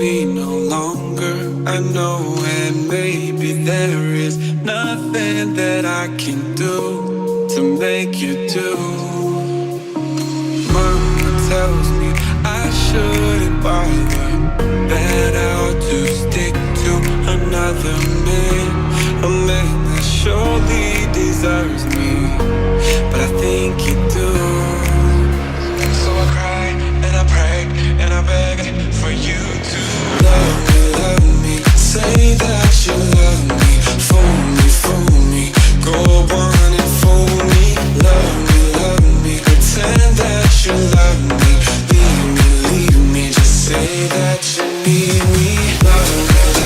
me no longer. I know, and maybe there is nothing that I can do to make you do. Mama tells me I shouldn't bother, that I ought to stick to another man, a man that surely deserves me, but I think you do. So I cry and I pray and I beg for you to love me, say that you love me, fool me, go on and fool me, love me, pretend that you love me, leave me, just say that you need me, love